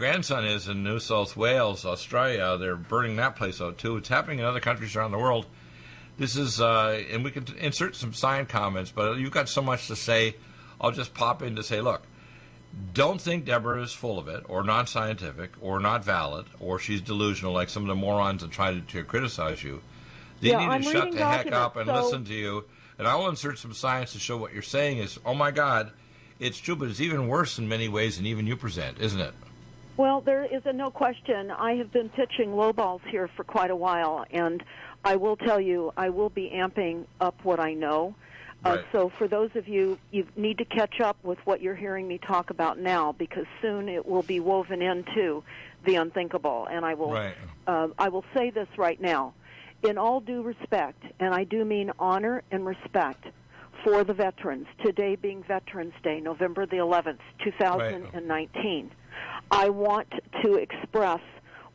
grandson is in New South Wales, Australia. They're burning that place out, too. It's happening in other countries around the world. This is, and we can insert some signed comments, but you've got so much to say. I'll just pop in to say, look, don't think Deborah is full of it, or not scientific, or not valid, or she's delusional like some of the morons that try to criticize you. They need to shut the heck up and listen to you. And I will insert some science to show what you're saying is, oh my God, it's true, but it's even worse in many ways than even you present, isn't it? Well, there is no question. I have been pitching low balls here for quite a while, and I will tell you, I will be amping up what I know. Right. So for those of you, you need to catch up with what you're hearing me talk about now, because soon it will be woven into the unthinkable. And I will say this right now. In all due respect, and I do mean honor and respect for the veterans, today being Veterans Day, November the 11th, 2019, right. I want to express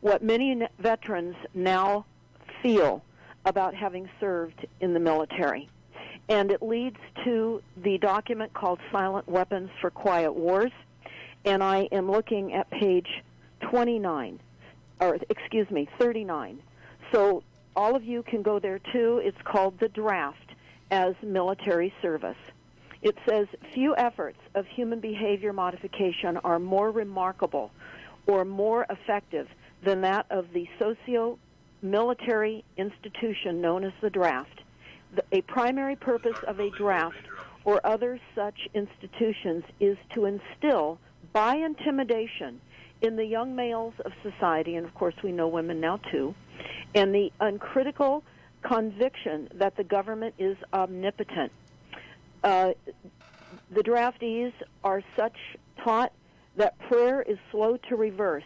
what many veterans now feel about having served in the military. And it leads to the document called Silent Weapons for Quiet Wars, and I am looking at page 39. So all of you can go there, too. It's called The Draft as Military Service. It says, few efforts of human behavior modification are more remarkable or more effective than that of the socio-military institution known as the draft. A primary purpose of a draft or other such institutions is to instill, by intimidation, in the young males of society, and of course we know women now too, and the uncritical conviction that the government is omnipotent. The draftees are such taught that prayer is slow to reverse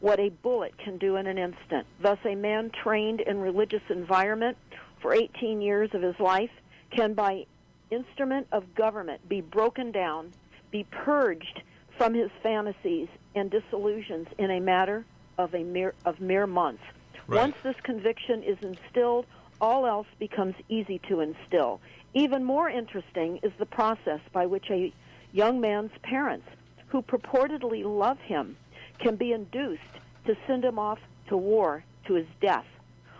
what a bullet can do in an instant. Thus, a man trained in religious environment for 18 years of his life can, by instrument of government, be broken down, be purged from his fantasies and disillusions in a matter of mere months. Right. Once this conviction is instilled, all else becomes easy to instill. Even more interesting is the process by which a young man's parents, who purportedly love him, can be induced to send him off to war to his death.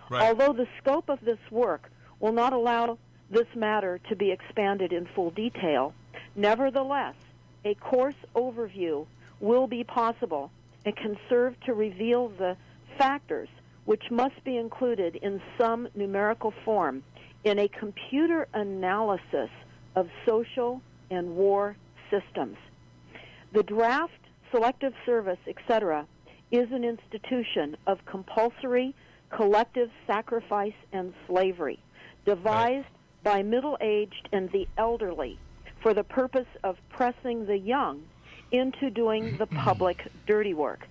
Right. Although the scope of this work will not allow this matter to be expanded in full detail, nevertheless, a course overview will be possible and can serve to reveal the factors which must be included in some numerical form in a computer analysis of social and war systems. The draft, selective service, etc., is an institution of compulsory collective sacrifice and slavery, devised by middle-aged and the elderly for the purpose of pressing the young into doing the public dirty work.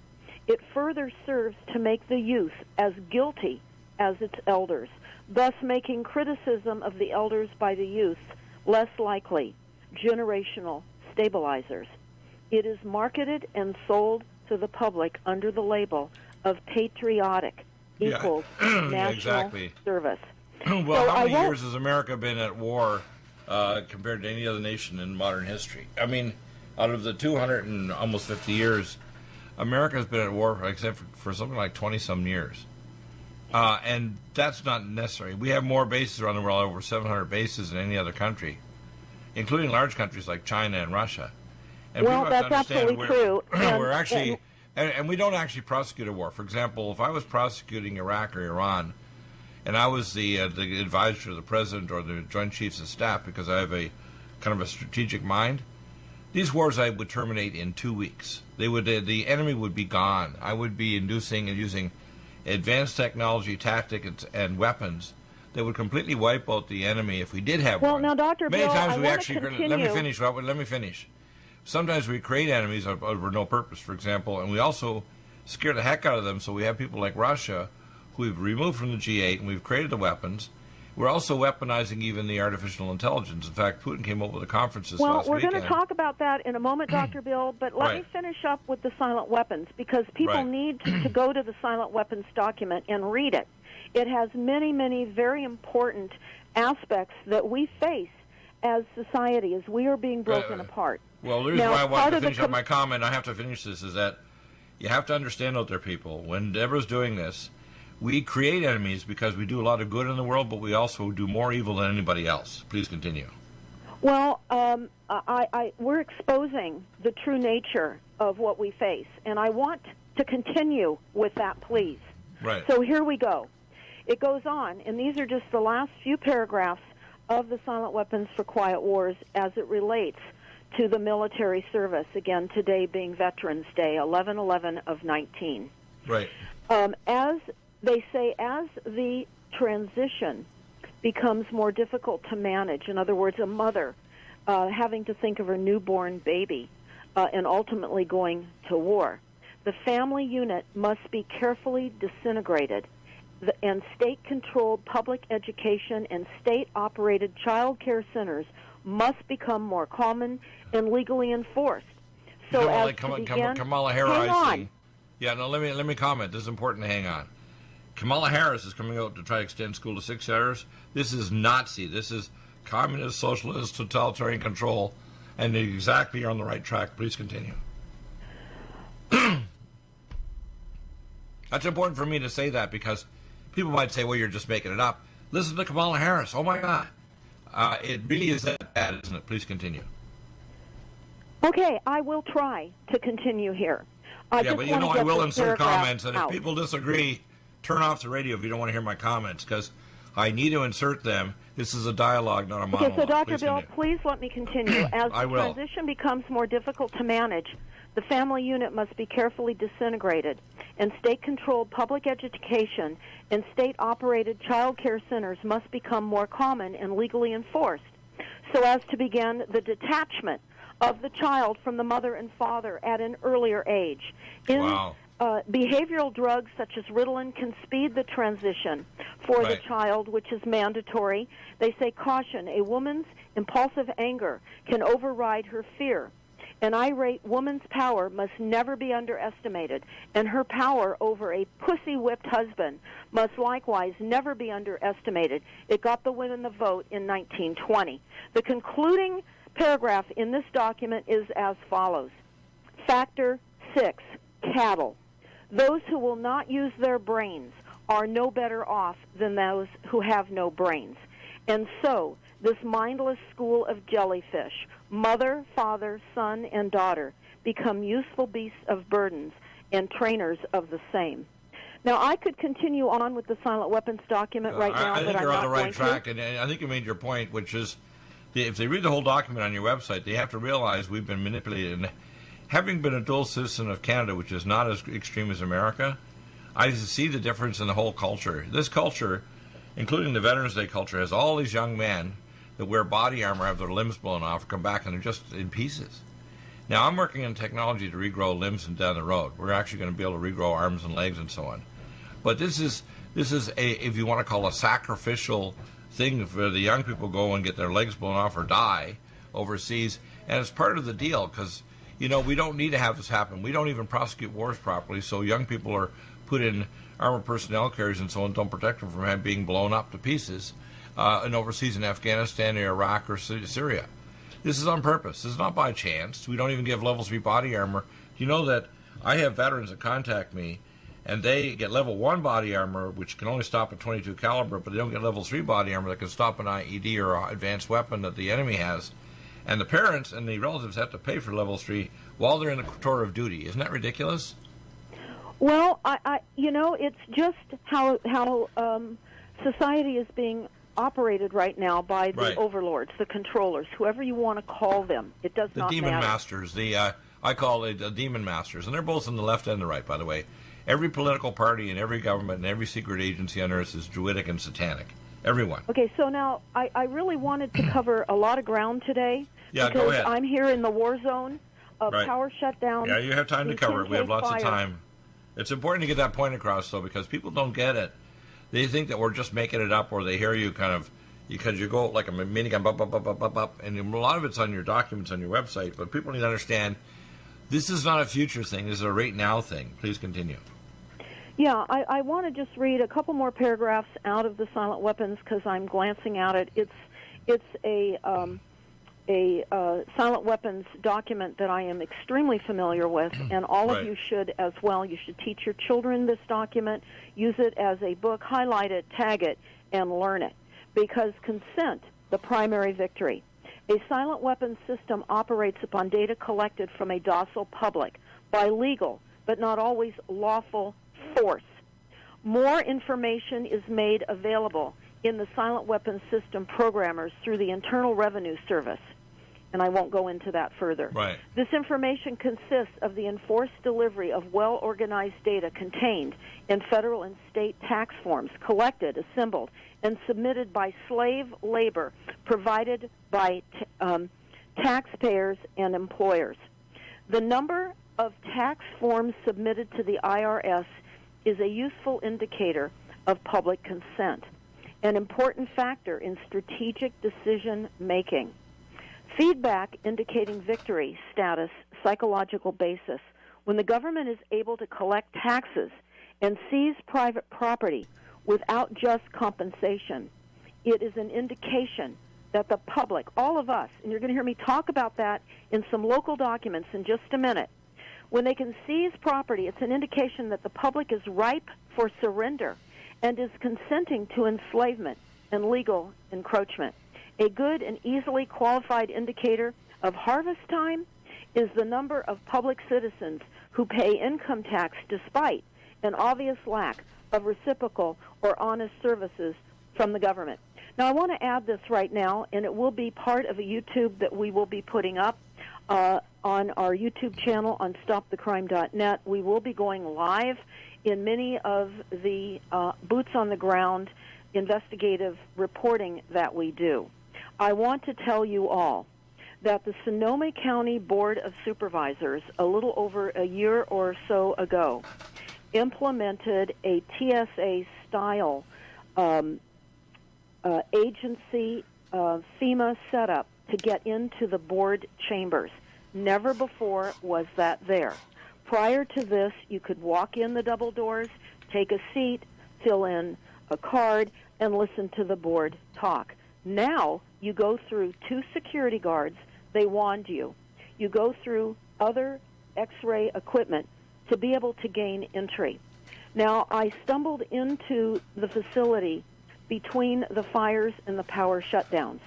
It further serves to make the youth as guilty as its elders, thus making criticism of the elders by the youth less likely, generational stabilizers. It is marketed and sold to the public under the label of patriotic equals national service. Well, so how many years has America been at war compared to any other nation in modern history? I mean, out of the 200 and almost 50 years, America has been at war except for something like 20-some years. And that's not necessary. We have more bases around the world, over 700 bases than any other country, including large countries like China and Russia. And well, that's absolutely true. We're actually, and we don't actually prosecute a war. For example, if I was prosecuting Iraq or Iran, and I was the advisor to the president or the Joint Chiefs of Staff because I have a kind of a strategic mind, these wars I would terminate in 2 weeks. The enemy would be gone. I would be inducing and using advanced technology, tactics, and weapons that would completely wipe out the enemy if we did have one. Well, now, Dr. Many Bill, times I we actually continue. Let me finish. Sometimes we create enemies for no purpose, for example, and we also scare the heck out of them. So we have people like Russia, who we've removed from the G8, and we've created the weapons. We're also weaponizing even the artificial intelligence. In fact, Putin came up with a conference this last weekend. Well, we're going to talk about that in a moment, Dr. Bill, but let me finish up with the silent weapons, because people need to go to the silent weapons document and read it. It has many, many very important aspects that we face as society, as we are being broken apart. Well, the reason why I wanted to finish up my comment, I have to finish this, is that You have to understand out there, people, when Deborah's doing this, we create enemies because we do a lot of good in the world, but we also do more evil than anybody else. Please continue. Well, we're exposing the true nature of what we face, and I want to continue with that, please. Right. So here we go. It goes on, and these are just the last few paragraphs of the Silent Weapons for Quiet Wars as it relates to the military service, again, today being Veterans Day, 11/11 of 19. Right. As they say, as the transition becomes more difficult to manage, in other words, a mother having to think of her newborn baby and ultimately going to war, the family unit must be carefully disintegrated, and state-controlled public education and state-operated child care centers must become more common and legally enforced. So as to begin, Kamala Harris. hang on. Yeah, no, let me comment. This is important to hang on. Kamala Harris is coming out to try to extend school to 6 hours. This is Nazi. This is communist, socialist, totalitarian control, and they exactly are on the right track. Please continue. That's important for me to say that because people might say, well, you're just making it up. Listen to Kamala Harris. Oh, my God. It really is that bad, isn't it? Please continue. Okay, I will try to continue here. But you know I will insert comments, and if people disagree, turn off the radio if you don't want to hear my comments, because I need to insert them. This is a dialogue, not a monologue. Okay, so Dr. Bill, please let me continue. As the transition becomes more difficult to manage, the family unit must be carefully disintegrated, and state-controlled public education and state-operated child care centers must become more common and legally enforced, so as to begin the detachment of the child from the mother and father at an earlier age. Behavioral drugs such as Ritalin can speed the transition for the child, which is mandatory. They say, caution, a woman's impulsive anger can override her fear. An irate woman's power must never be underestimated, and her power over a pussy-whipped husband must likewise never be underestimated. It got the women the vote in 1920. The concluding paragraph in this document is as follows. Factor 6, cattle. Those who will not use their brains are no better off than those who have no brains. And so, this mindless school of jellyfish, mother, father, son, and daughter, become useful beasts of burdens and trainers of the same. Now, I could continue on with the silent weapons document right now, I think but I'm you're on not the right going track, to. and I think you made your point, which is, if they read the whole document on your website, they have to realize we've been manipulated. And having been a dual citizen of Canada, which is not as extreme as America, I see the difference in the whole culture. This culture, including the Veterans Day culture, has all these young men that wear body armor, have their limbs blown off, come back, and they're just in pieces. Now, I'm working in technology to regrow limbs and down the road. We're actually going to be able to regrow arms and legs and so on. But this is a, if you want to call a sacrificial thing for the young people go and get their legs blown off or die overseas, and it's part of the deal because, you know, we don't need to have this happen. We don't even prosecute wars properly, so young people are put in armored personnel carriers and so on, don't protect them from being blown up to pieces and overseas in Afghanistan or Iraq or Syria. This is on purpose. This is not by chance. We don't even give level 3 body armor. You know that I have veterans that contact me and they get level 1 body armor, which can only stop a .22 caliber, but they don't get level 3 body armor that can stop an IED or an advanced weapon that the enemy has. And the parents and the relatives have to pay for level 3 while they're in the tour of duty. Isn't that ridiculous? Well, you know, it's just how society is being operated right now by the overlords, the controllers, whoever you want to call them. It does not matter. The demon masters. I call it the demon masters, and they're both on the left and the right, by the way. Every political party and every government and every secret agency on earth is druidic and satanic. Everyone. Okay, so now I really wanted to cover a lot of ground today. Yeah, because go ahead. I'm here in the war zone of power shutdown. Yeah, you have time to cover it. We have lots of time. It's important to get that point across, though, because people don't get it. They think that we're just making it up, or they hear you kind of, because you go like a minigun, and a lot of it's on your documents on your website, but people need to understand this is not a future thing. This is a right now thing. Please continue. Yeah, I want to just read a couple more paragraphs out of the silent weapons because I'm glancing at it. It's a a silent weapons document that I am extremely familiar with, and all of you should as well. You should teach your children this document, use it as a book, highlight it, tag it, and learn it. Because consent, the primary victory. A silent weapons system operates upon data collected from a docile public by legal, but not always lawful, force. More information is made available in the silent weapons system programmers through the Internal Revenue Service. And I won't go into that further. Right. This information consists of the enforced delivery of well-organized data contained in federal and state tax forms collected, assembled, and submitted by slave labor provided by taxpayers and employers. The number of tax forms submitted to the IRS is a useful indicator of public consent, an important factor in strategic decision-making. Feedback indicating victory status, psychological basis. When the government is able to collect taxes and seize private property without just compensation, it is an indication that the public, all of us, and you're going to hear me talk about that in some local documents in just a minute, when they can seize property, it's an indication that the public is ripe for surrender and is consenting to enslavement and legal encroachment. A good and easily qualified indicator of harvest time is the number of public citizens who pay income tax despite an obvious lack of reciprocal or honest services from the government. Now, I want to add this right now, and it will be part of a YouTube that we will be putting up on our YouTube channel on stopthecrime.net. We will be going live in many of the boots-on-the-ground investigative reporting that we do. I want to tell you all that the Sonoma County Board of Supervisors, a little over a year or so ago, implemented a TSA-style agency FEMA setup to get into the board chambers. Never before was that there. Prior to this, you could walk in the double doors, take a seat, fill in a card, and listen to the board talk. Now, you go through 2 security guards. They wand you. You go through other X-ray equipment to be able to gain entry. Now, I stumbled into the facility between the fires and the power shutdowns,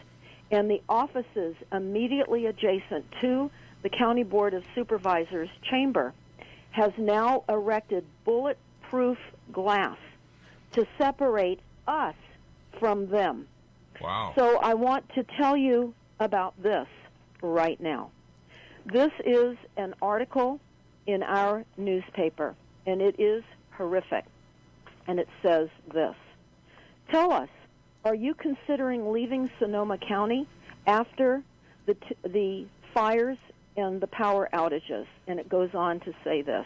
and the offices immediately adjacent to the County Board of Supervisors chamber has now erected bulletproof glass to separate us from them. Wow. So I want to tell you about this right now. This is an article in our newspaper, and it is horrific. And it says this: tell us, are you considering leaving Sonoma County after the fires and the power outages? And it goes on to say this: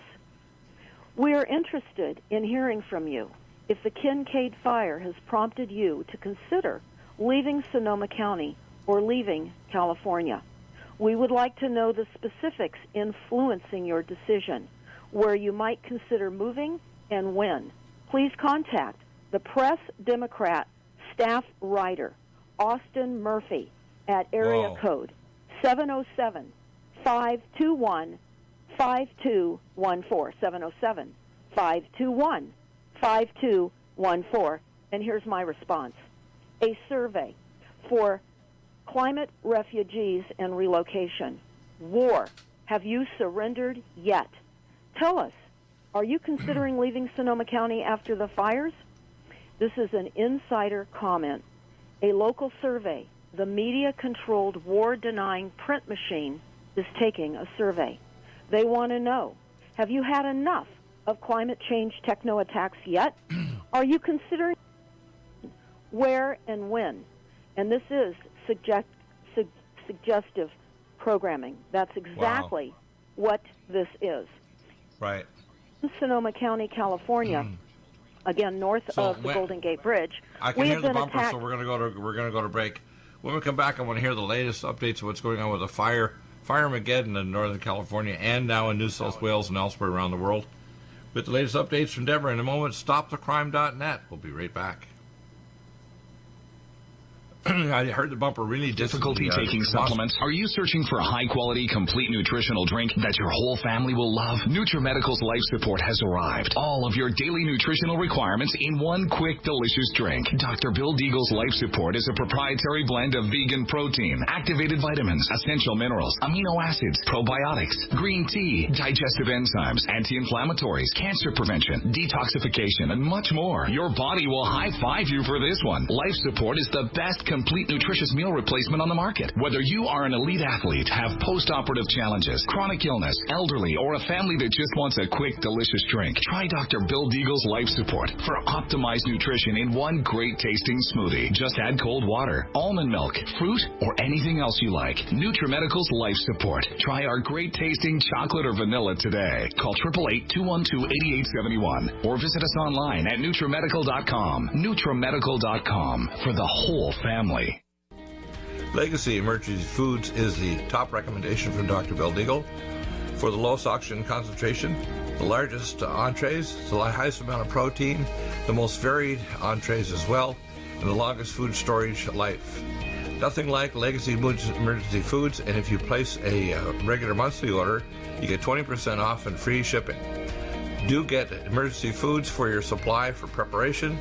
we are interested in hearing from you if the Kincaid fire has prompted you to consider leaving Sonoma County or leaving California. We would like to know the specifics influencing your decision, where you might consider moving and when. Please contact the Press Democrat staff writer, Austin Murphy, at area code 707-521-5214, 707-521-5214. And here's my response. A survey for climate refugees and relocation. War. Have you surrendered yet? Tell us, are you considering leaving Sonoma County after the fires? This is an insider comment. A local survey, the media-controlled war-denying print machine, is taking a survey. They want to know, have you had enough of climate change techno-attacks yet? Are you considering where and when? And this is suggestive programming. That's exactly what this is. Right. In Sonoma County, California, again north of the Golden Gate Bridge, I can hear the bumper, so we're going to go to break. When we come back, I want to hear the latest updates of what's going on with the fire Armageddon in Northern California and now in New South Wales and elsewhere around the world. With the latest updates from Deborah in a moment, stopthecrime.net. We'll be right back. I heard the bumper really Difficulty taking supplements? Are you searching for a high-quality, complete nutritional drink that your whole family will love? NutriMedical's Life Support has arrived. All of your daily nutritional requirements in one quick, delicious drink. Dr. Bill Deagle's Life Support is a proprietary blend of vegan protein, activated vitamins, essential minerals, amino acids, probiotics, green tea, digestive enzymes, anti-inflammatories, cancer prevention, detoxification, and much more. Your body will high-five you for this one. Life Support is the best complete nutritious meal replacement on the market. Whether you are an elite athlete, have post-operative challenges, chronic illness, elderly, or a family that just wants a quick, delicious drink, try Dr. Bill Deagle's Life Support for optimized nutrition in one great tasting smoothie. Just add cold water, almond milk, fruit, or anything else you like. NutriMedical's Life Support. Try our great tasting chocolate or vanilla today. Call 888-212-8871 or visit us online at NutriMedical.com. NutriMedical.com for the whole family. Legacy Emergency Foods is the top recommendation from Dr. Bill Deagle for the lowest oxygen concentration, the largest entrees, the highest amount of protein, the most varied entrees as well, and the longest food storage life. Nothing like Legacy Emergency Foods, and if you place a regular monthly order, you get 20% off and free shipping. Do get Emergency Foods for your supply for preparation,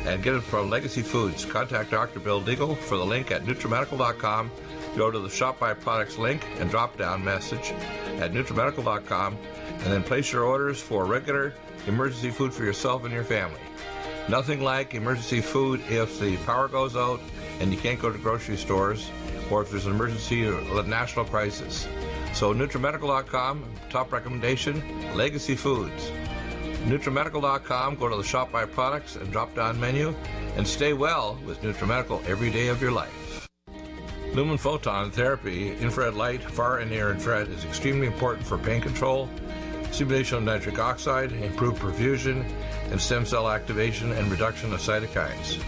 and get it from Legacy Foods. Contact Dr. Bill Deagle for the link at NutriMedical.com. Go to the Shop by Products link and drop-down message at NutriMedical.com, and then place your orders for regular emergency food for yourself and your family. Nothing like emergency food if the power goes out and you can't go to grocery stores, or if there's an emergency or a national crisis. So NutriMedical.com, top recommendation, Legacy Foods. NutriMedical.com, go to the Shop by Products and drop-down menu, and stay well with NutriMedical every day of your life. Lumen photon therapy, infrared light, far and near infrared, is extremely important for pain control, stimulation of nitric oxide, improved perfusion, and stem cell activation and reduction of cytokines.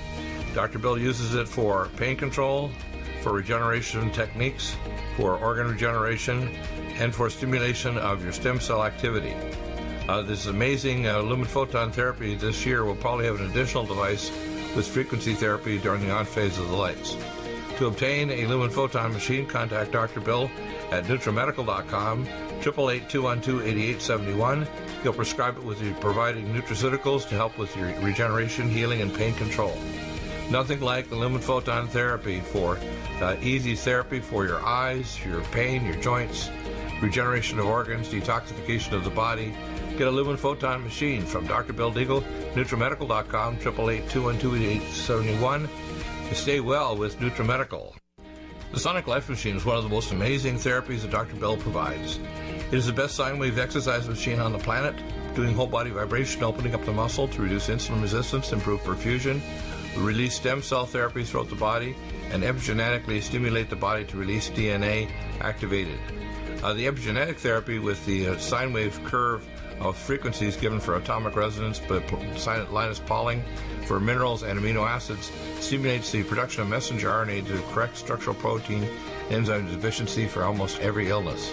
Dr. Bill uses it for pain control, for regeneration techniques, for organ regeneration, and for stimulation of your stem cell activity. This amazing lumen photon therapy this year will probably have an additional device with frequency therapy during the on phase of the lights. To obtain a lumen photon machine, contact Dr. Bill at NutriMedical.com, 888-212-8871. He'll prescribe it with you providing nutraceuticals to help with your regeneration, healing, and pain control. Nothing like the lumen photon therapy for easy therapy for your eyes, your pain, your joints, regeneration of organs, detoxification of the body. Get a lumen photon machine from Dr. Bill Deagle, NutriMedical.com, 888-212-8871. To stay well with NutriMedical. The Sonic Life Machine is one of the most amazing therapies that Dr. Bill provides. It is the best sine wave exercise machine on the planet, doing whole body vibration, opening up the muscle to reduce insulin resistance, improve perfusion, release stem cell therapy throughout the body, and epigenetically stimulate the body to release DNA activated. The epigenetic therapy with the sine wave curve of frequencies given for atomic resonance, but Linus Pauling for minerals and amino acids stimulates the production of messenger RNA to correct structural protein enzyme deficiency for almost every illness.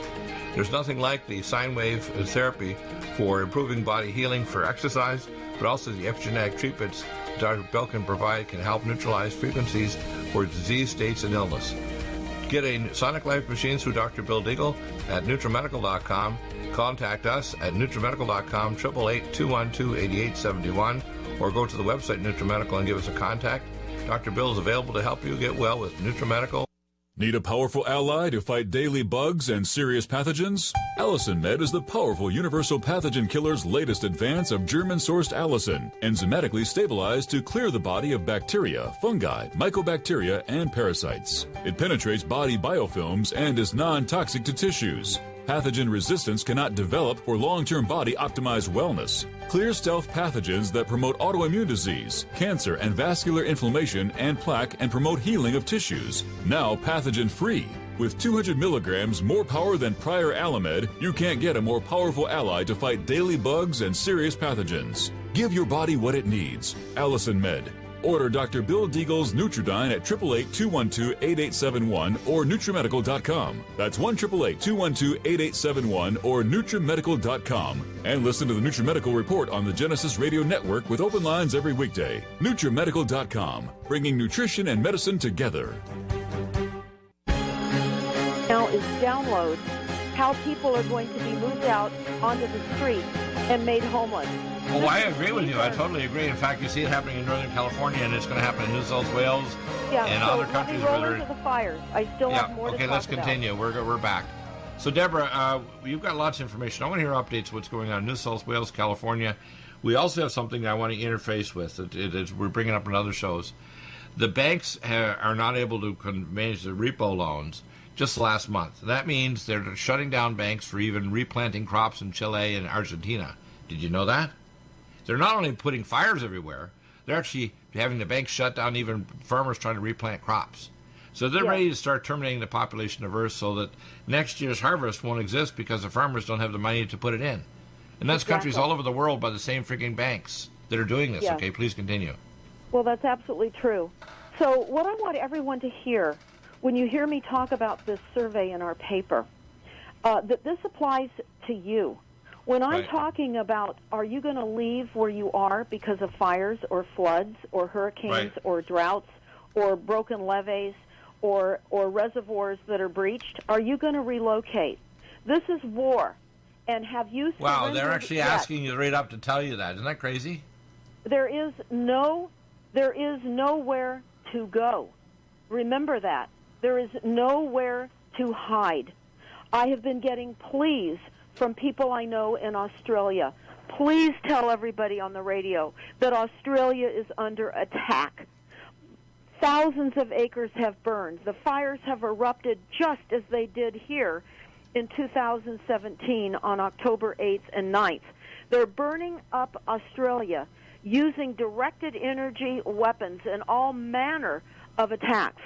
There's nothing like the sine wave therapy for improving body healing for exercise, but also the epigenetic treatments Dr. Bill can provide can help neutralize frequencies for disease states and illness. Get a Sonic Life machine through Dr. Bill Deagle at NutriMedical.com. Contact us at NutriMedical.com, 888-212-8871, or go to the website NutriMedical and give us a contact. Dr. Bill is available to help you get well with NutriMedical. Need a powerful ally to fight daily bugs and serious pathogens? Allicin Med is the powerful universal pathogen killer's latest advance of German-sourced allicin, enzymatically stabilized to clear the body of bacteria, fungi, mycobacteria, and parasites. It penetrates body biofilms and is non-toxic to tissues. Pathogen resistance cannot develop for long-term body-optimized wellness. Clear stealth pathogens that promote autoimmune disease, cancer, and vascular inflammation and plaque and promote healing of tissues. Now pathogen-free. With 200 milligrams more power than prior Alamed, you can't get a more powerful ally to fight daily bugs and serious pathogens. Give your body what it needs. Allicin Med. Order Dr. Bill Deagle's Nutridyne at 888-212-8871 or NutriMedical.com. That's 1-888-212-8871 or NutriMedical.com. And listen to the NutriMedical Report on the Genesis Radio Network with open lines every weekday. NutriMedical.com, bringing nutrition and medicine together. Now is download how people are going to be moved out onto the street and made homeless. Oh, I agree with you. I totally agree. In fact, you see it happening in Northern California, and it's going to happen in New South Wales and other countries. Let me roll into the fires. I still have more to talk about. Okay, let's continue. We're back. So, Deborah, you've got lots of information. I want to hear updates of what's going on in New South Wales, California. We also have something I want to interface with. We're bringing up in other shows. The banks are not able to manage the repo loans just last month. That means they're shutting down banks for even replanting crops in Chile and Argentina. Did you know that? They're not only putting fires everywhere, they're actually having the banks shut down even farmers trying to replant crops. So they're ready to start terminating the population of Earth so that next year's harvest won't exist because the farmers don't have the money to put it in. And that's countries all over the world by the same freaking banks that are doing this. Yes. Okay, please continue. Well, that's absolutely true. So what I want everyone to hear when you hear me talk about this survey in our paper, that this applies to you. When I'm talking about, are you going to leave where you are because of fires or floods or hurricanes or droughts or broken levees or reservoirs that are breached, are you going to relocate? This is war. And have you surrendered? Wow, they're actually asking you right up to tell you that. Isn't that crazy? There is nowhere to go. Remember that. There is nowhere to hide. I have been getting pleas from people I know in Australia. Please tell everybody on the radio that Australia is under attack. Thousands of acres have burned. The fires have erupted just as they did here in 2017 on October 8th and 9th. They're burning up Australia using directed energy weapons and all manner of attacks.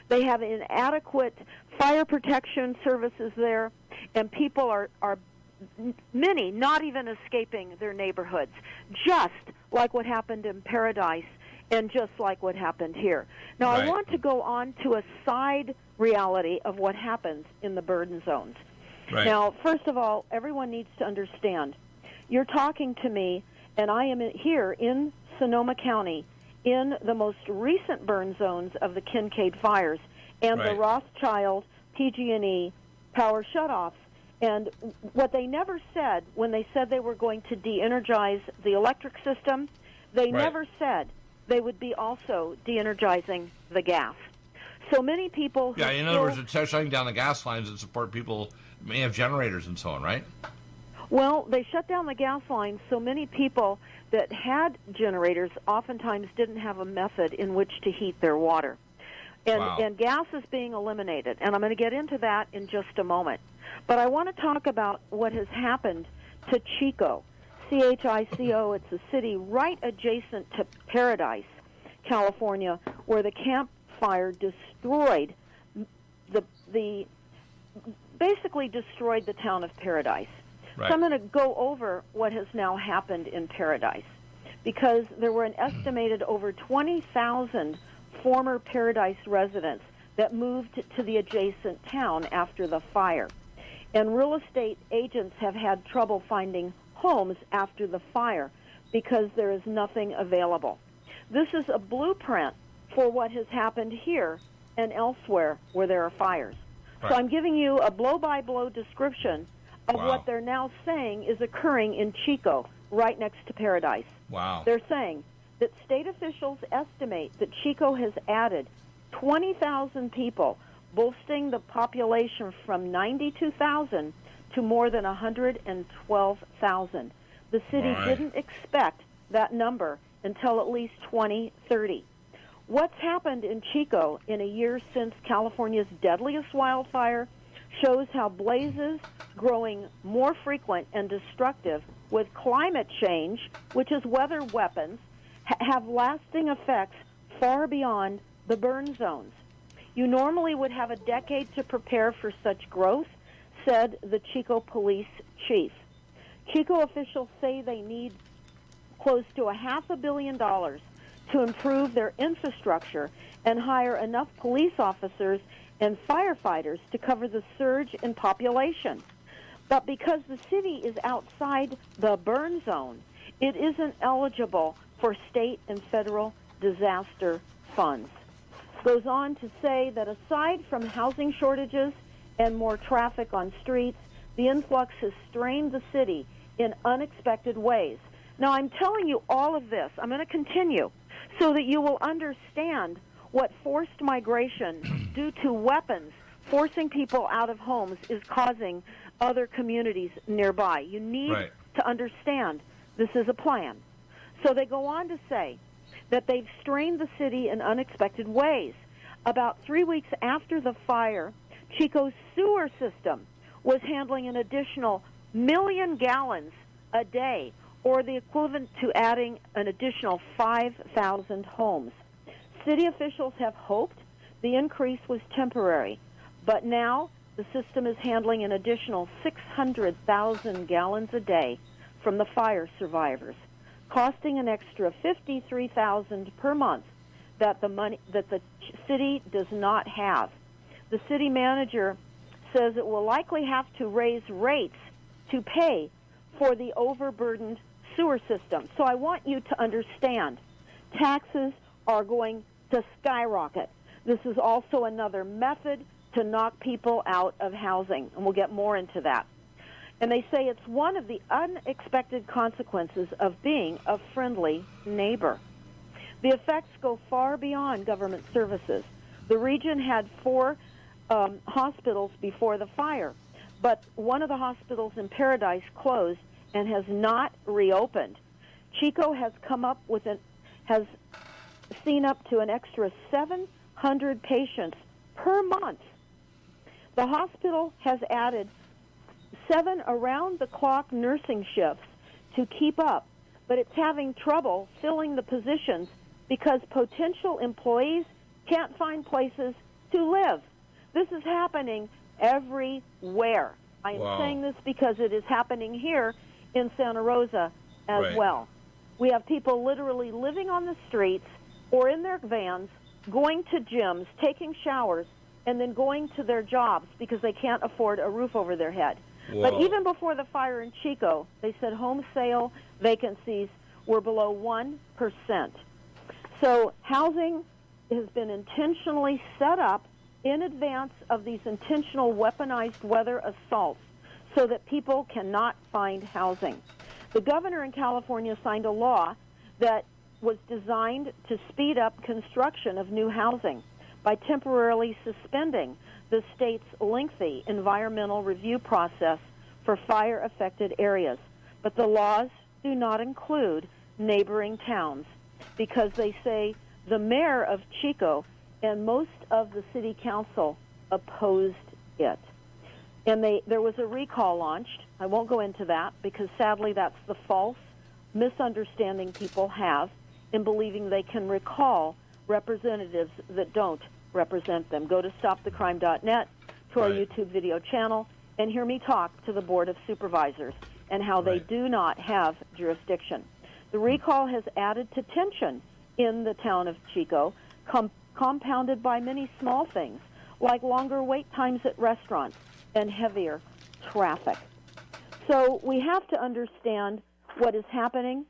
They have inadequate fire protection services there, and people are many not even escaping their neighborhoods, just like what happened in Paradise and just like what happened here. Now, I want to go on to a side reality of what happens in the burn zones. Now, first of all, everyone needs to understand, you're talking to me, and I am here in Sonoma County in the most recent burn zones of the Kincaid fires and the Rothschild PG&E power shutoffs. And what they never said when they said they were going to de-energize the electric system, they never said they would be also de-energizing the gas. So many people who in other words, it's shutting down the gas lines that support people may have generators and so on, right? Well, they shut down the gas lines, so many people that had generators oftentimes didn't have a method in which to heat their water. And gas is being eliminated, and I'm going to get into that in just a moment. But I want to talk about what has happened to Chico, CHICO. It's a city right adjacent to Paradise, California, where the Camp Fire destroyed basically destroyed the town of Paradise. So I'm going to go over what has now happened in Paradise, because there were an estimated over 20,000 former Paradise residents that moved to the adjacent town after the fire. And real estate agents have had trouble finding homes after the fire because there is nothing available. This is a blueprint for what has happened here and elsewhere where there are fires. So I'm giving you a blow-by-blow description of what they're now saying is occurring in Chico, right next to Paradise. They're saying that state officials estimate that Chico has added 20,000 people, boosting the population from 92,000 to more than 112,000. The city didn't expect that number until at least 2030. What's happened in Chico in a year since California's deadliest wildfire shows how blazes growing more frequent and destructive with climate change, which is weather weapons, have lasting effects far beyond the burn zones. You normally would have a decade to prepare for such growth, said the Chico police chief. Chico officials say they need close to $500 million to improve their infrastructure and hire enough police officers and firefighters to cover the surge in population. But because the city is outside the burn zone, it isn't eligible for state and federal disaster funds. Goes on to say that aside from housing shortages and more traffic on streets, the influx has strained the city in unexpected ways. Now, I'm telling you all of this. I'm going to continue so that you will understand what forced migration due to weapons forcing people out of homes is causing other communities nearby. You need to understand this is a plan. So they go on to say that they've strained the city in unexpected ways. About 3 weeks after the fire, Chico's sewer system was handling an additional 1 million gallons a day, or the equivalent to adding an additional 5,000 homes. City officials have hoped the increase was temporary, but now the system is handling an additional 600,000 gallons a day from the fire survivors, costing an extra $53,000 per month that the city does not have. The city manager says it will likely have to raise rates to pay for the overburdened sewer system. So I want you to understand, taxes are going to skyrocket. This is also another method to knock people out of housing, and we'll get more into that. And they say it's one of the unexpected consequences of being a friendly neighbor. The effects go far beyond government services. The region had 4 hospitals before the fire, but one of the hospitals in Paradise closed and has not reopened. Chico has has seen up to an extra 700 patients per month. The hospital has added 7 around-the-clock nursing shifts to keep up, but it's having trouble filling the positions because potential employees can't find places to live. This is happening everywhere. I am saying this because it is happening here in Santa Rosa as well. We have people literally living on the streets or in their vans, going to gyms, taking showers, and then going to their jobs because they can't afford a roof over their head. But even before the fire in Chico, they said home sale vacancies were below 1%. So housing has been intentionally set up in advance of these intentional weaponized weather assaults so that people cannot find housing. The governor in California signed a law that was designed to speed up construction of new housing by temporarily suspending the state's lengthy environmental review process for fire-affected areas. But the laws do not include neighboring towns because they say the mayor of Chico and most of the city council opposed it. And there was a recall launched. I won't go into that because sadly that's the false misunderstanding people have in believing they can recall representatives that don't represent them. Go to stopthecrime.net, to our YouTube video channel, and hear me talk to the Board of Supervisors and how they do not have jurisdiction. The recall has added to tension in the town of Chico, compounded by many small things like longer wait times at restaurants and heavier traffic. So we have to understand what is happening,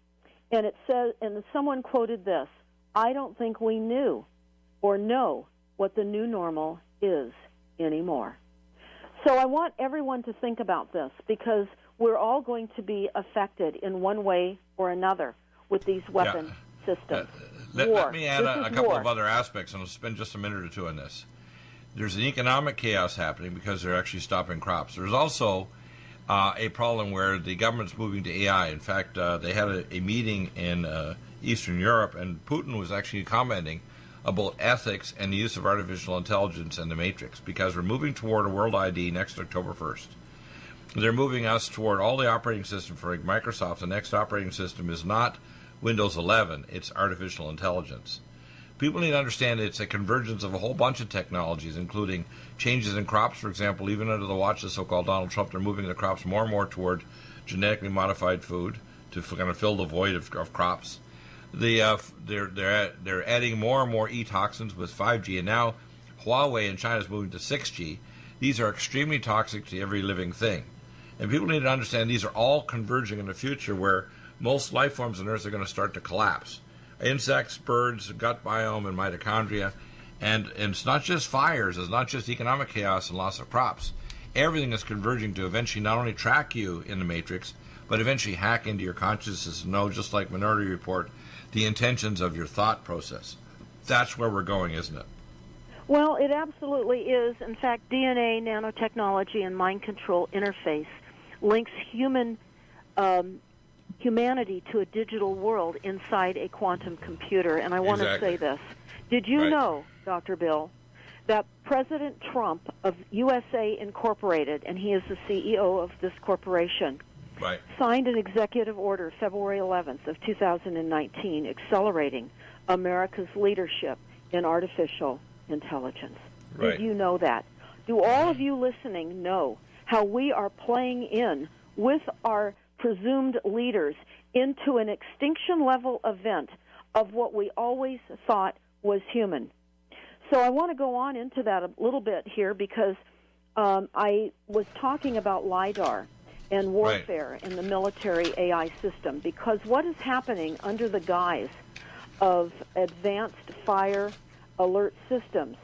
and it says, and someone quoted this, I don't think we knew or know what the new normal is anymore. So I want everyone to think about this because we're all going to be affected in one way or another with these weapon systems. Let me add a couple of other aspects, and I'll spend just a minute or two on this. There's an economic chaos happening because they're actually stopping crops. There's also a problem where the government's moving to AI. In fact, they had a meeting in Eastern Europe, and Putin was actually commenting about ethics and the use of artificial intelligence and the matrix, because we're moving toward a world ID next October 1st. They're moving us toward all the operating system for Microsoft. The next operating system is not Windows 11, it's artificial intelligence. People need to understand it's a convergence of a whole bunch of technologies, including changes in crops, for example. Even under the watch of so-called Donald Trump, they're moving the crops more and more toward genetically modified food to kind of fill the void of crops. they're adding more and more e-toxins with 5G, and now Huawei in China is moving to 6G. These are extremely toxic to every living thing. And people need to understand these are all converging in the future where most life forms on Earth are going to start to collapse. Insects, birds, gut biome, and mitochondria. And it's not just fires, it's not just economic chaos and loss of crops. Everything is converging to eventually not only track you in the matrix, but eventually hack into your consciousness and know, just like Minority Report, the intentions of your thought process. That's where we're going, isn't it? Well, it absolutely is. In fact, DNA, nanotechnology, and mind control interface links humanity to a digital world inside a quantum computer. And I want to say this. Did you know, Dr. Bill, that President Trump of USA Incorporated, and he is the CEO of this corporation, signed an executive order February 11th of 2019 accelerating America's leadership in artificial intelligence. Did you know that? Do all of you listening know how we are playing in with our presumed leaders into an extinction-level event of what we always thought was human? So I want to go on into that a little bit here because I was talking about LIDAR and warfare in the military AI system, because what is happening under the guise of advanced fire alert systems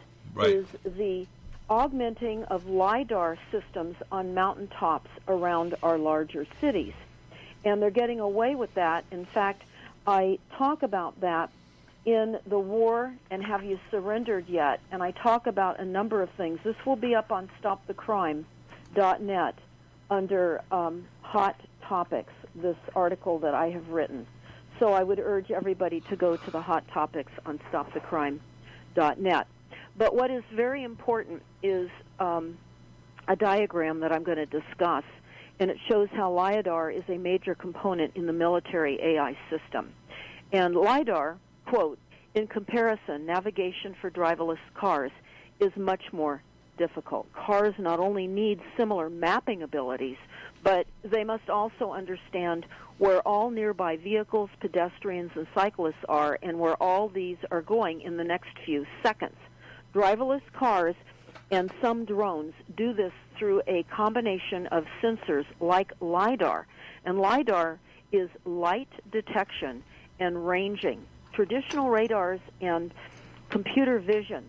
is the augmenting of LIDAR systems on mountaintops around our larger cities. And they're getting away with that. In fact, I talk about that in The War and Have You Surrendered Yet? And I talk about a number of things. This will be up on stopthecrime.net under Hot Topics, this article that I have written. So I would urge everybody to go to the Hot Topics on stopthecrime.net. But what is very important is a diagram that I'm going to discuss, and it shows how LIDAR is a major component in the military AI system. And LIDAR, quote, in comparison, navigation for driverless cars is much more difficult. Cars not only need similar mapping abilities, but they must also understand where all nearby vehicles, pedestrians, and cyclists are, and where all these are going in the next few seconds. Driverless cars and some drones do this through a combination of sensors like LIDAR. And LIDAR is light detection and ranging, traditional radars and computer vision.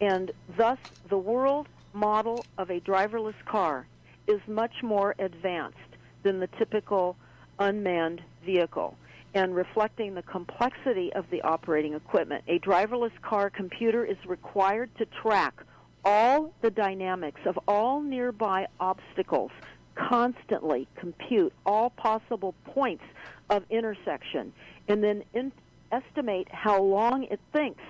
And thus, the world model of a driverless car is much more advanced than the typical unmanned vehicle, and reflecting the complexity of the operating equipment. A driverless car computer is required to track all the dynamics of all nearby obstacles, constantly compute all possible points of intersection, and then estimate how long it thinks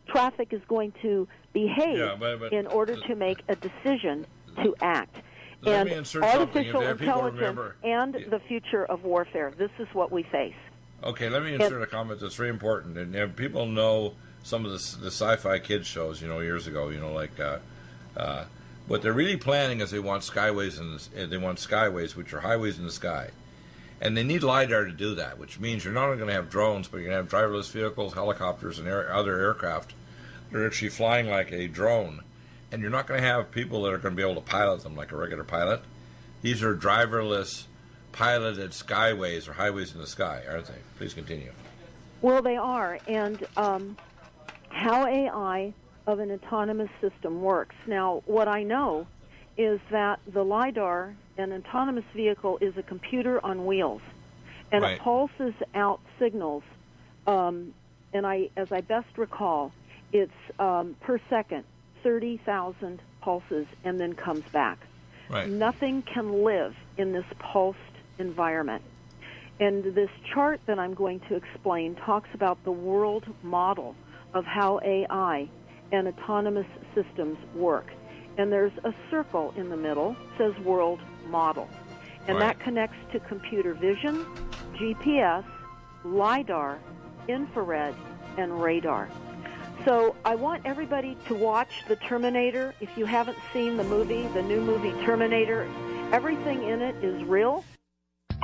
traffic is going to behave in order to make a decision to act. And artificial intelligence and the future of warfare. This is what we face. Okay, let me insert a comment that's very important. And people know some of the sci-fi kids shows, years ago, what they're really planning is they want skyways, which are highways in the sky. And they need LIDAR to do that, which means you're not only going to have drones, but you're going to have driverless vehicles, helicopters, and other aircraft that are actually flying like a drone. And you're not going to have people that are going to be able to pilot them like a regular pilot. These are driverless, piloted skyways or highways in the sky, aren't they? Please continue. Well, they are. And how AI of an autonomous system works. Now, what I know is that the LIDAR, an autonomous vehicle, is a computer on wheels. And it pulses out signals. And as I best recall, it's per second, 30,000 pulses, and then comes back. Nothing can live in this pulsed environment. And this chart that I'm going to explain talks about the world model of how AI and autonomous systems work. And there's a circle in the middle, says world model. And that connects to computer vision, GPS, LIDAR, infrared, and radar. So I want everybody to watch The Terminator. If you haven't seen the movie, the new movie Terminator, everything in it is real.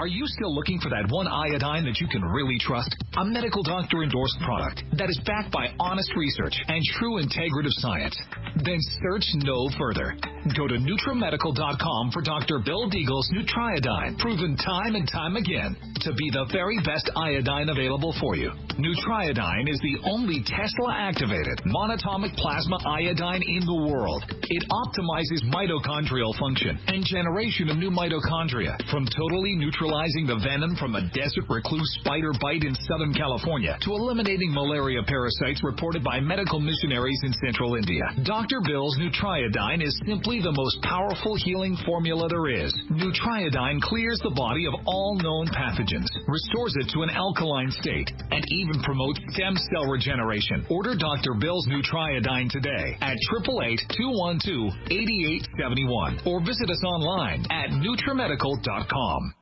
Are you still looking for that one iodine that you can really trust? A medical doctor-endorsed product that is backed by honest research and true integrative science? Then search no further. Go to NutriMedical.com for Dr. Bill Deagle's Nutriodine, proven time and time again to be the very best iodine available for you. Nutriodine is the only Tesla-activated monatomic plasma iodine in the world. It optimizes mitochondrial function and generation of new mitochondria, from totally neutralizing the venom from a desert recluse spider bite in Southern California to eliminating malaria parasites reported by medical missionaries in Central India. Dr. Bill's Nutriodine is simply the most powerful healing formula there is. Nutriodine clears the body of all known pathogens, restores it to an alkaline state, and even promotes stem cell regeneration. Order Dr. Bill's Nutriodine today at 888-212-8871 or visit us online at NutriMedical.com.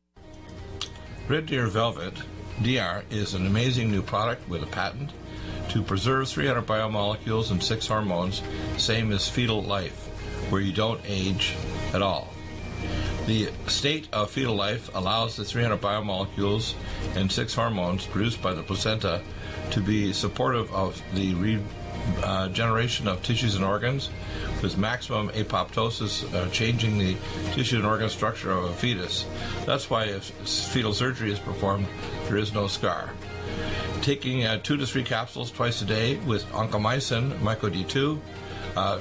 Red Deer Velvet DR is an amazing new product with a patent to preserve 300 biomolecules and 6 hormones, same as fetal life, where you don't age at all. The state of fetal life allows the 300 biomolecules and 6 hormones produced by the placenta to be supportive of the regeneration of tissues and organs, with maximum apoptosis, changing the tissue and organ structure of a fetus. That's why if fetal surgery is performed, there is no scar. Taking 2 to 3 capsules twice a day with oncomycin, myco-D2,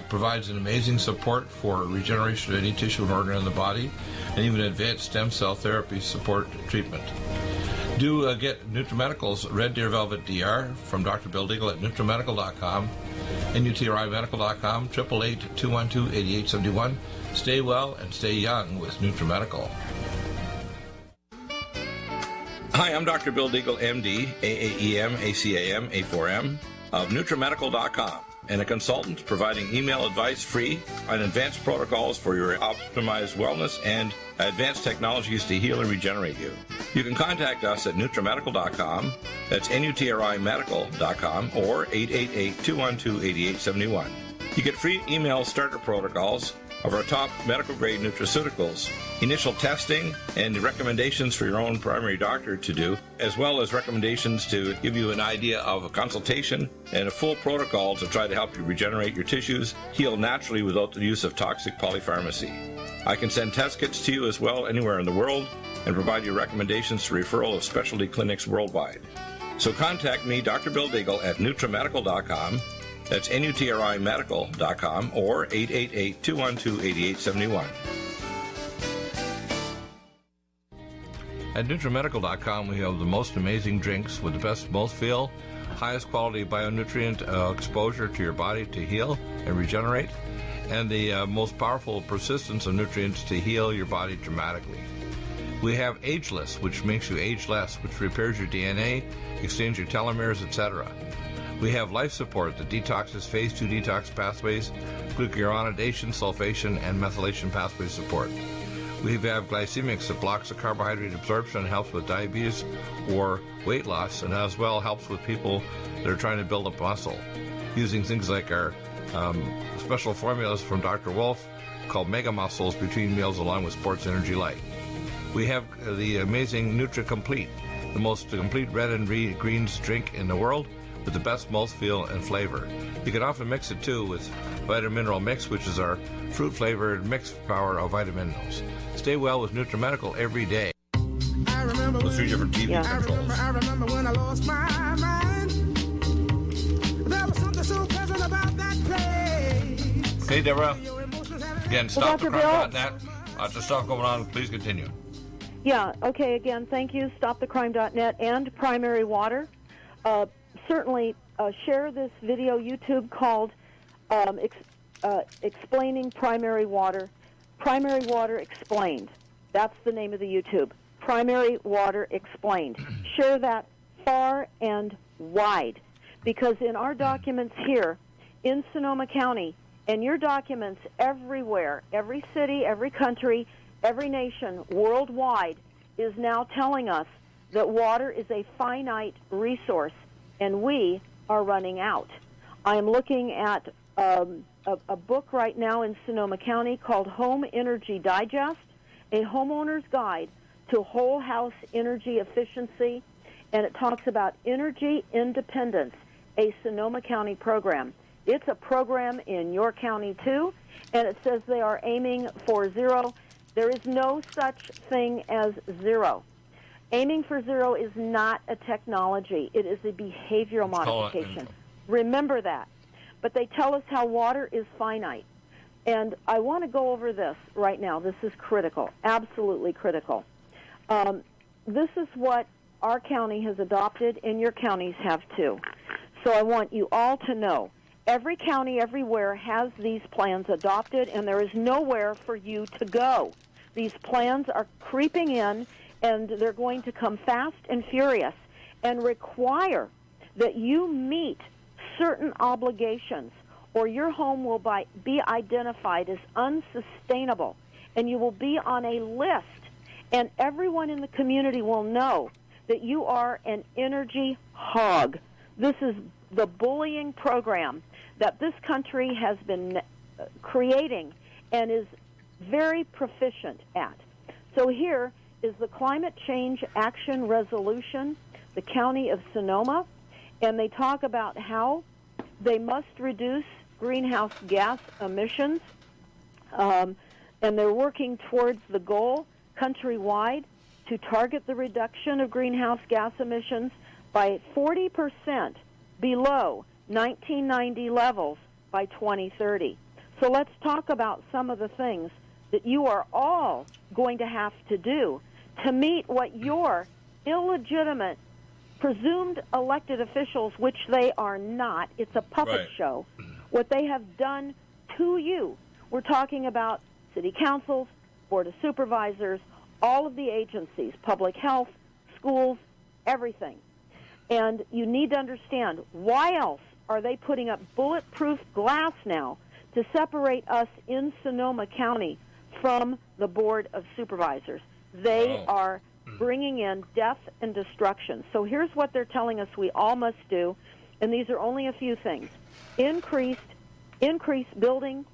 provides an amazing support for regeneration of any tissue and organ in the body, and even advanced stem cell therapy support treatment. Do get NutriMedical's Red Deer Velvet DR from Dr. Bill Deagle at NutriMedical.com, NutriMedical.com, 888-212-8871. Stay well and stay young with NutriMedical. Hi, I'm Dr. Bill Deagle, MD, AAEM, ACAM, A4M, of NutriMedical.com, and a consultant providing email advice free on advanced protocols for your optimized wellness and advanced technologies to heal and regenerate you. You can contact us at NutriMedical.com, that's NutriMedical.com, or 888-212-8871. You get free email starter protocols of our top medical-grade nutraceuticals, initial testing, and recommendations for your own primary doctor to do, as well as recommendations to give you an idea of a consultation and a full protocol to try to help you regenerate your tissues, heal naturally without the use of toxic polypharmacy. I can send test kits to you as well anywhere in the world and provide you recommendations to referral of specialty clinics worldwide. So contact me, Dr. Bill Deagle, at NutriMedical.com. That's NutriMedical.com, or 888-212-8871. At NutriMedical.com, we have the most amazing drinks with the best mouthfeel, highest quality bionutrient exposure to your body to heal and regenerate, and the most powerful persistence of nutrients to heal your body dramatically. We have Ageless, which makes you age less, which repairs your DNA, extends your telomeres, etc. We have Life Support that detoxes phase 2 detox pathways, glucuronidation, sulfation, and methylation pathway support. We have Glycemics that blocks the carbohydrate absorption and helps with diabetes or weight loss, and as well helps with people that are trying to build up muscle, using things like our special formulas from Dr. Wolf called Mega Muscles between meals along with Sports Energy Light. We have the amazing Nutri-Complete, the most complete red and greens drink in the world, with the best mouthfeel and flavor. You can often mix it too with Vitamin Mineral Mix, which is our fruit-flavored mixed power of vitamin minerals. Stay well with NutriMedical every day. With 3 different TV controls. I remember when I lost my mind. There was something so pleasant about that place. Hey, Deborah. Again, stopthecrime.net. Lots of stuff going on. Please continue. Yeah, okay, again, thank you, stopthecrime.net and Primary Water. Certainly share this video YouTube called Explaining Primary Water. Primary Water Explained. That's the name of the YouTube. Primary Water Explained. Share that far and wide, because in our documents here in Sonoma County, and your documents everywhere, every city, every country, every nation worldwide is now telling us that water is a finite resource, and we are running out. I am looking at a book right now in Sonoma County called Home Energy Digest, a homeowner's guide to whole house energy efficiency, and it talks about energy independence, a Sonoma County program. It's a program in your county, too, and it says they are aiming for zero. There is no such thing as zero. Aiming for zero is not a technology. It is a behavioral modification. Remember that. But they tell us how water is finite. And I want to go over this right now. This is critical, absolutely critical. This is what our county has adopted, and your counties have too. So I want you all to know, every county everywhere has these plans adopted, and there is nowhere for you to go. These plans are creeping in, and they're going to come fast and furious and require that you meet certain obligations, or your home will be identified as unsustainable, and you will be on a list, and everyone in the community will know that you are an energy hog. This is the bullying program that this country has been creating and is very proficient at. So here is the Climate Change Action Resolution, the County of Sonoma, and they talk about how they must reduce greenhouse gas emissions, and they're working towards the goal countrywide to target the reduction of greenhouse gas emissions by 40% below 1990 levels by 2030. So let's talk about some of the things that you are all going to have to do to meet what your illegitimate, presumed elected officials, which they are not, it's a puppet show, what they have done to you. We're talking about city councils, board of supervisors, all of the agencies, public health, schools, everything. And you need to understand, why else are they putting up bulletproof glass now to separate us in Sonoma County from the board of supervisors? They are bringing in death and destruction. So here's what they're telling us we all must do, and these are only a few things. Increase building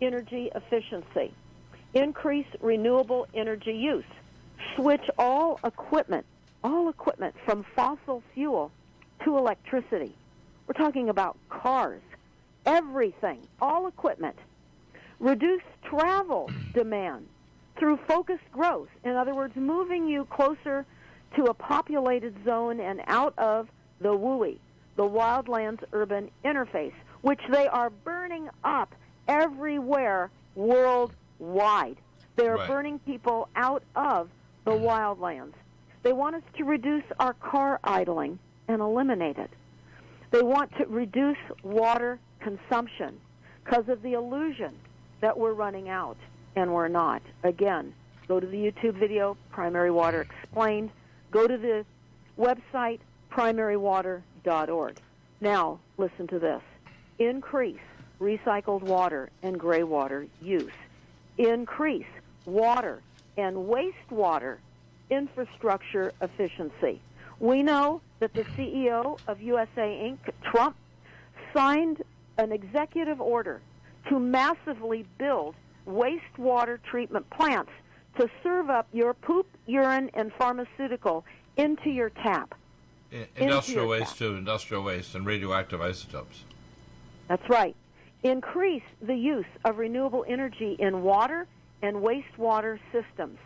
energy efficiency. Increase renewable energy use. Switch all equipment from fossil fuel to electricity. We're talking about cars, everything, all equipment. Reduce travel demand through focused growth. In other words, moving you closer to a populated zone and out of the WUI, the wildlands urban interface, which they are burning up everywhere worldwide. They are burning people out of the wildlands. They want us to reduce our car idling and eliminate it. They want to reduce water consumption because of the illusion that we're running out, and we're not. Again, go to the YouTube video, Primary Water Explained. Go to the website, primarywater.org. Now, listen to this. Increase recycled water and gray water use. Increase water and wastewater infrastructure efficiency. We know that the CEO of USA Inc., Trump, signed an executive order to massively build wastewater treatment plants to serve up your poop, urine, and pharmaceutical into your tap. Industrial waste, too, industrial waste and radioactive isotopes. That's right. Increase the use of renewable energy in water and wastewater systems.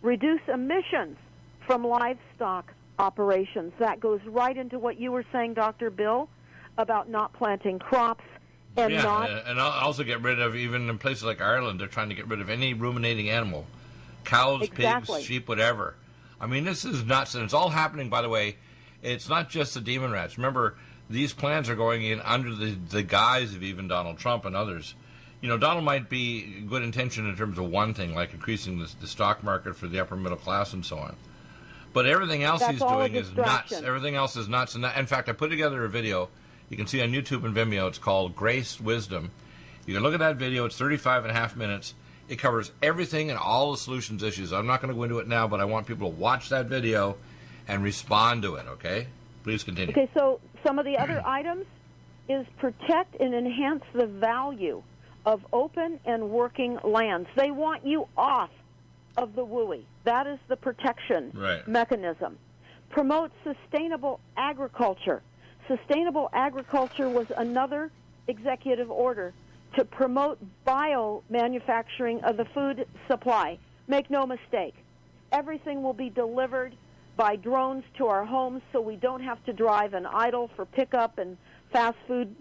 Reduce emissions from livestock operations. That goes right into what you were saying, Dr. Bill, about not planting crops and and also get rid of, even in places like Ireland, they're trying to get rid of any ruminating animal. Cows, pigs, sheep, whatever. I mean, this is nuts, and it's all happening, by the way. It's not just the demon rats. Remember, these plans are going in under the guise of even Donald Trump and others. You know, Donald might be good intention in terms of one thing, like increasing the stock market for the upper middle class and so on. But everything else he's doing is nuts. Everything else is nuts. And in fact, I put together a video you can see on YouTube and Vimeo. It's called Grace Wisdom. You can look at that video. It's 35.5 minutes. It covers everything and all the solutions issues. I'm not going to go into it now, but I want people to watch that video and respond to it, okay? Please continue. Okay, so some of the other items is protect and enhance the value of open and working lands. They want you off of the WUI. That is the protection mechanism. Promote sustainable agriculture. Sustainable agriculture was another executive order to promote bio-manufacturing of the food supply. Make no mistake, everything will be delivered by drones to our homes so we don't have to drive an idle for pickup and fast food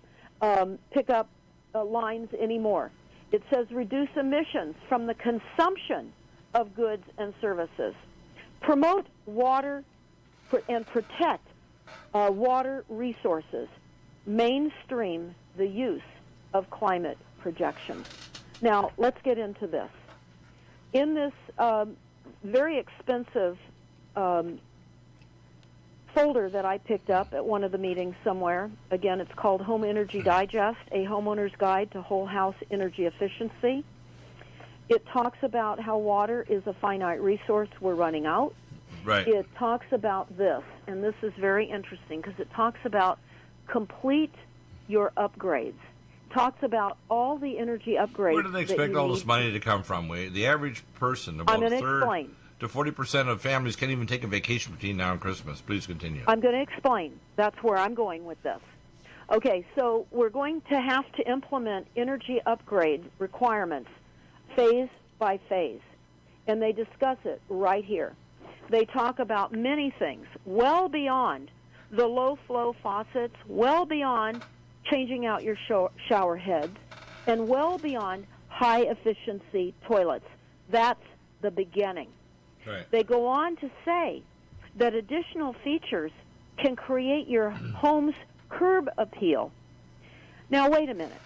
pickup lines anymore. It says reduce emissions from the consumption of goods and services. Promote water and protect water resources. Mainstream the use of climate projections. Now, let's get into this. In this very expensive folder that I picked up at one of the meetings somewhere, again, it's called Home Energy Digest, A Homeowner's Guide to Whole House Energy Efficiency. It talks about how water is a finite resource we're running out. Right. It talks about this, and this is very interesting because it talks about complete your upgrades. It talks about all the energy upgrades. Where do they expect all this money to come from? The average person, about a third to 40% of families can't even take a vacation between now and Christmas. Please continue. I'm going to explain. That's where I'm going with this. Okay, so we're going to have to implement energy upgrade requirements phase by phase, and they discuss it right here. They talk about many things, well beyond the low-flow faucets, well beyond changing out your shower heads, and well beyond high-efficiency toilets. That's the beginning. Right. They go on to say that additional features can create your home's curb appeal. Now, wait a minute.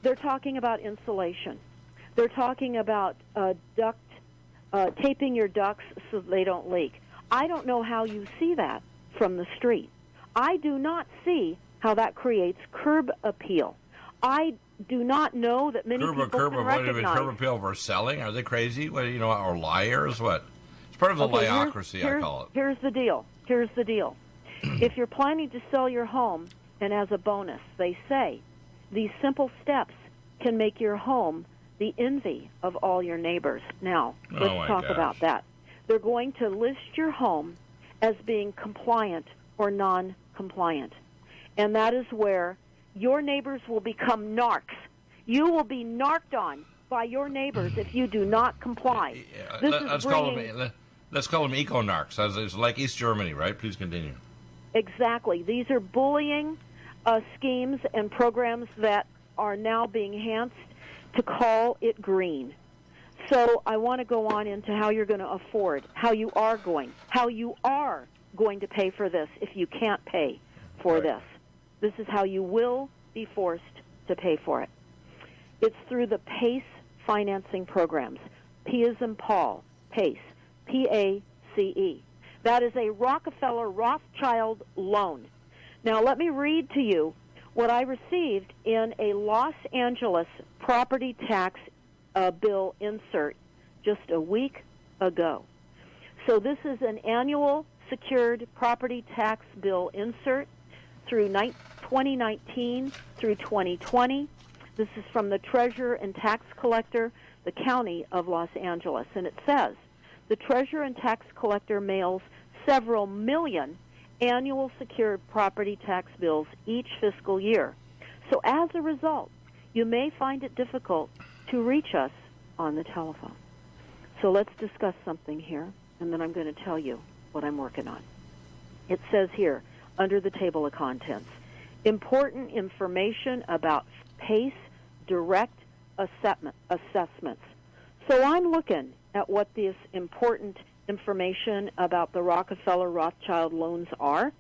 They're talking about insulation. They're talking about taping your ducts so they don't leak. I don't know how you see that from the street. I do not see how that creates curb appeal. I do not know that many people can recognize. Curb appeal for selling? Are they crazy? What, or liars? What? It's part of the liocracy, I call it. Here's the deal. If you're planning to sell your home, and as a bonus, they say, these simple steps can make your home the envy of all your neighbors. Now, let's talk about that. They're going to list your home as being compliant or non-compliant. And that is where your neighbors will become narcs. You will be narked on by your neighbors if you do not comply. Let's call them eco-narcs. It's like East Germany, right? Please continue. Exactly. These are bullying schemes and programs that are now being enhanced to call it green. So I want to go on into how you're going to afford, how you are going to pay for this if you can't pay for this. This is how you will be forced to pay for it. It's through the PACE financing programs. P as in Paul, PACE, P-A-C-E. That is a Rockefeller Rothschild loan. Now let me read to you what I received in a Los Angeles property tax bill insert just a week ago. So this is an annual secured property tax bill insert through 2019 through 2020. This is from the Treasurer and Tax Collector, the County of Los Angeles. And it says, the Treasurer and Tax Collector mails several million annual secured property tax bills each fiscal year. So as a result, you may find it difficult to reach us on the telephone. So let's discuss something here, and then I'm going to tell you what I'm working on. It says here, under the table of contents, important information about PACE direct assessments. So I'm looking at what this important information about the Rockefeller Rothschild loans are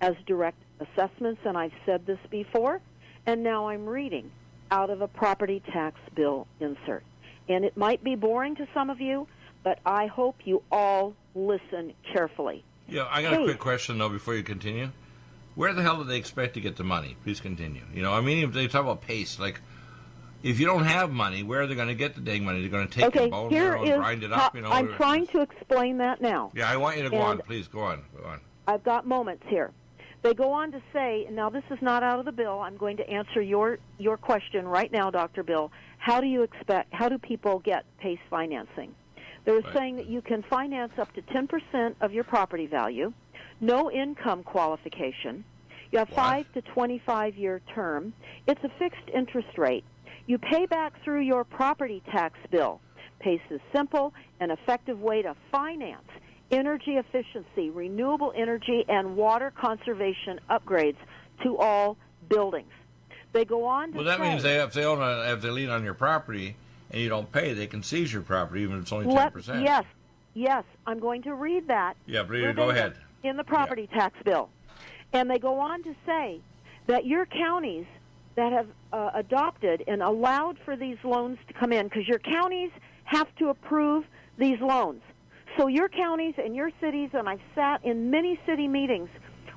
as direct assessments, and I've said this before, and now I'm reading out of a property tax bill insert. And it might be boring to some of you, but I hope you all listen carefully. Yeah, I got a quick question, though, before you continue. Where the hell do they expect to get the money? Please continue. If they talk about PACE, like, if you don't have money, where are they going to get the dang money? They're going to take your bone marrow and grind it up? I'm trying to explain that now. Yeah, I want you to go on. Please, go on. I've got moments here. They go on to say, now this is not out of the bill. I'm going to answer your question right now, Dr. Bill. How do people get PACE financing? They're Right. saying that you can finance up to 10% of your property value, no income qualification. You have What? 5 to 25-year term. It's a fixed interest rate. You pay back through your property tax bill. PACE is simple and effective way to finance energy efficiency, renewable energy, and water conservation upgrades to all buildings. They go on to Well, that say, means if they lien on your property and you don't pay, they can seize your property, even if it's only 10%. Yes, I'm going to read that. Yeah, but go verbatim ahead. In the property tax bill. And they go on to say that your counties that have adopted and allowed for these loans to come in, because your counties have to approve these loans. So your counties and your cities, and I've sat in many city meetings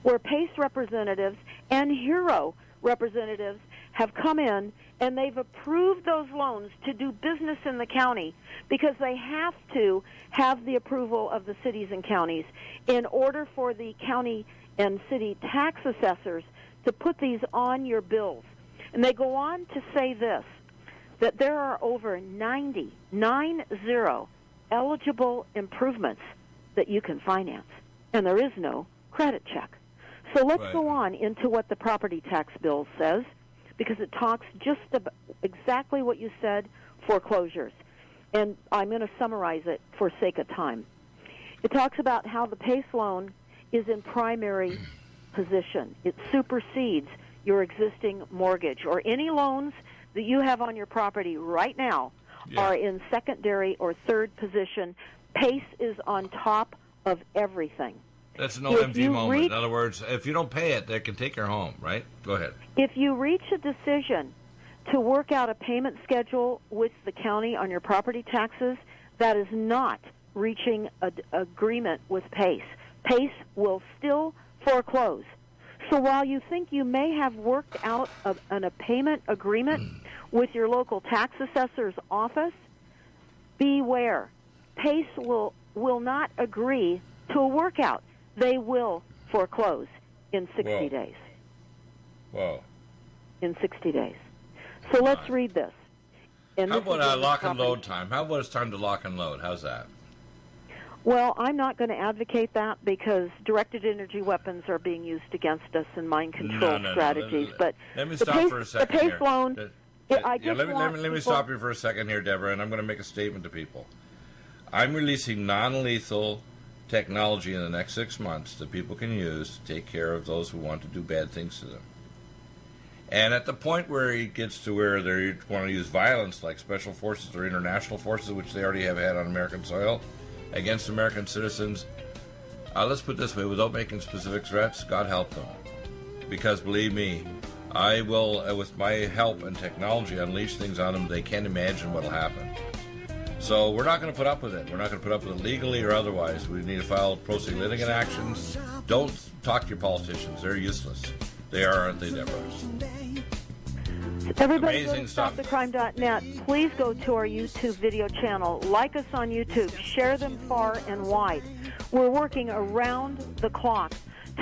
where PACE representatives and HERO representatives have come in and they've approved those loans to do business in the county because they have to have the approval of the cities and counties in order for the county and city tax assessors to put these on your bills. And they go on to say this, that there are over 90 eligible improvements that you can finance, and there is no credit check. So let's Right. go on into what the property tax bill says, because it talks just about exactly what you said, foreclosures. And I'm going to summarize it for sake of time. It talks about how the PACE loan is in primary position. It supersedes your existing mortgage, or any loans that you have on your property right now are in secondary or third position. PACE is on top of everything. That's an OMG moment. In other words, if you don't pay it, they can take your home, right? Go ahead. If you reach a decision to work out a payment schedule with the county on your property taxes, that is not reaching an agreement with PACE. PACE will still foreclose. So while you think you may have worked out a payment agreement with your local tax assessor's office, beware. PACE will not agree to a workout. They will foreclose in 60 days. Whoa. In 60 days. So let's read this. And How this is about in lock the and property- load time? How about it's time to lock and load? How's that? Well, I'm not going to advocate that because directed energy weapons are being used against us in mind control strategies. But let me the stop PACE, for a second the PACE here. loan. Let me stop you for a second here, Deborah, and I'm going to make a statement to people. I'm releasing non-lethal technology in the next 6 months that people can use to take care of those who want to do bad things to them. And at the point where it gets to where they want to use violence, like special forces or international forces, which they already have had on American soil, against American citizens, let's put it this way, without making specific threats, God help them. Because believe me, I will, with my help and technology, unleash things on them they can't imagine what will happen. So we're not going to put up with it. We're not going to put up with it legally or otherwise. We need to file pro se litigant actions. Don't talk to your politicians. They're useless. They are, aren't they, Deborah? Everybody Amazing go to stuff. stopthecrime.net. Please go to our YouTube video channel. Like us on YouTube. Share them far and wide. We're working around the clock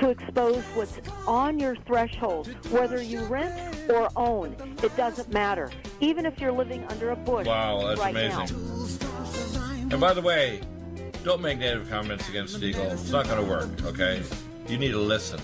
to expose what's on your threshold. Whether you rent or own, it doesn't matter. Even if you're living under a bush Wow, that's right amazing. now. And by the way, don't make negative comments against Deagle. It's not going to work, okay? You need to listen.